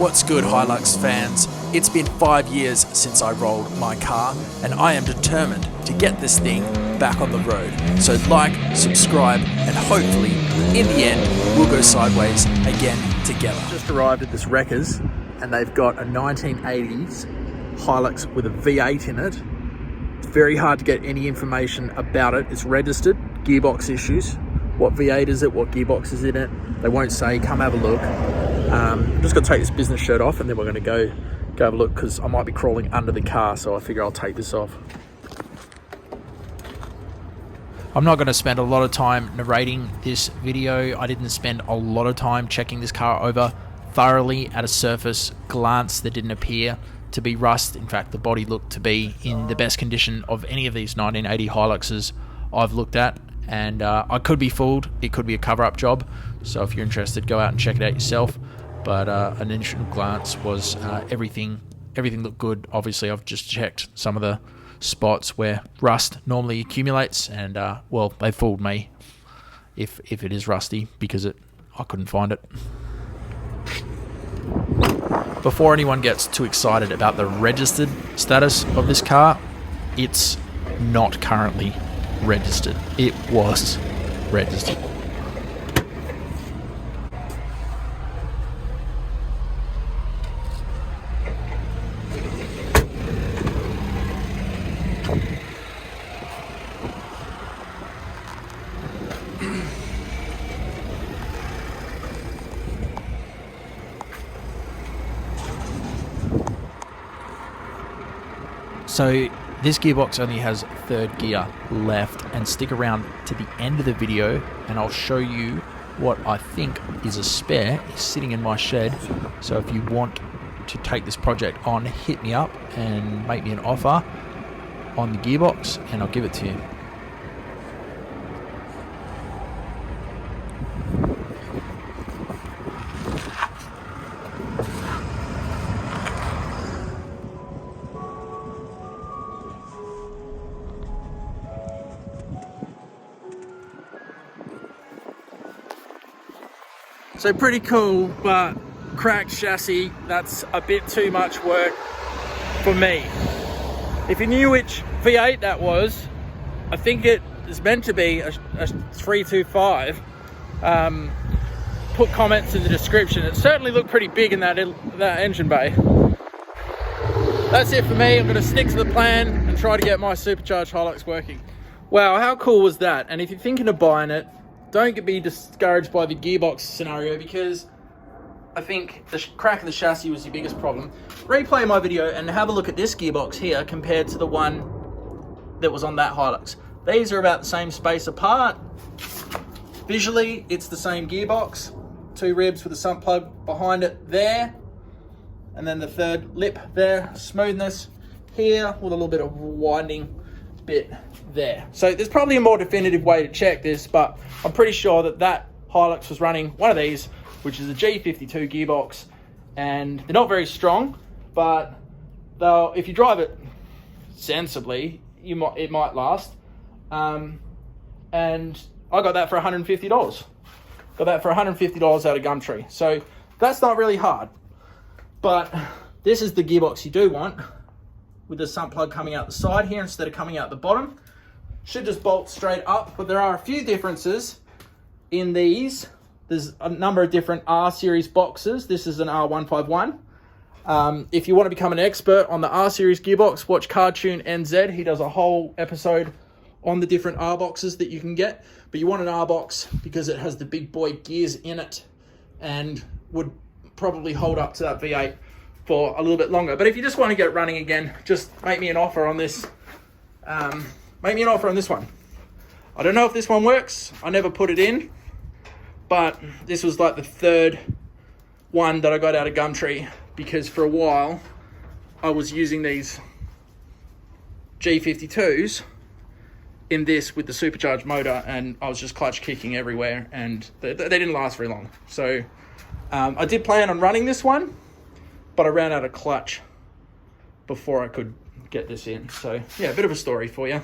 What's good, Hilux fans? It's been 5 years since I rolled my car, and I am determined to get this thing back on the road. So like, subscribe, and hopefully, in the end, we'll go sideways again together. Just arrived at this Wreckers, and they've got a 1980s Hilux with a V8 in it. It's very hard to get any information about it. It's registered, gearbox issues. What V8 is it? What gearbox is in it? They won't say. Come have a look. I'm just going to take this business shirt off, and then we're going to go have a look, because I might be crawling under the car, so I figure I'll take this off. I'm not going to spend a lot of time narrating this video. I didn't spend a lot of time checking this car over thoroughly at a surface glance. There didn't appear to be rust. In fact, the body looked to be in the best condition of any of these 1980 Hiluxes I've looked at. And I could be fooled. It could be a cover-up job. So if you're interested, go out and check it out yourself. But an initial glance was everything looked good. Obviously, I've just checked some of the spots where rust normally accumulates, and well, they fooled me if it is rusty, because I couldn't find it. Before anyone gets too excited about the registered status of this car, it's not currently registered. It was registered. So this gearbox only has third gear left, and stick around to the end of the video and I'll show you what I think is a spare. It's sitting in my shed, so if you want to take this project on, hit me up and make me an offer on the gearbox and I'll give it to you. So pretty cool, but cracked chassis, that's a bit too much work for me. If you knew which V8 that was, I think it is meant to be a 325. Put comments in the description. It certainly looked pretty big in that engine bay. That's it for me. I'm gonna stick to the plan and try to get my Supercharged Hilux working. Wow, how cool was that? And if you're thinking of buying it, don't be discouraged by the gearbox scenario, because I think the crack of the chassis was your biggest problem. Replay my video and have a look at this gearbox here compared to the one that was on that Hilux. These are about the same space apart. Visually, it's the same gearbox. 2 ribs with a sump plug behind it there. And then the third lip there. Smoothness here with a little bit of winding bit there. So there's probably a more definitive way to check this, but I'm pretty sure that Hilux was running one of these, which is a G52 gearbox, and they're not very strong, but if you drive it sensibly, it might last. And I got that for $150. Got that for $150 out of Gumtree. So that's not really hard, but this is the gearbox you do want, with the sump plug coming out the side here instead of coming out the bottom. Should just bolt straight up, but there are a few differences in these. There's a number of different R series boxes. This is an R151. If you want to become an expert on the R series gearbox, watch Cartoon NZ. He does a whole episode on the different R boxes that you can get. But you want an R box because it has the big boy gears in it and would probably hold up to that V8 for a little bit longer. But if you just want to get it running again, just make me an offer on this. Make me an offer on this one. I don't know if this one works. I never put it in, but this was like the third one that I got out of Gumtree, because for a while I was using these G52s in this with the supercharged motor, and I was just clutch kicking everywhere, and they didn't last very long. So I did plan on running this one, but I ran out of clutch before I could get this in. So yeah, a bit of a story for you.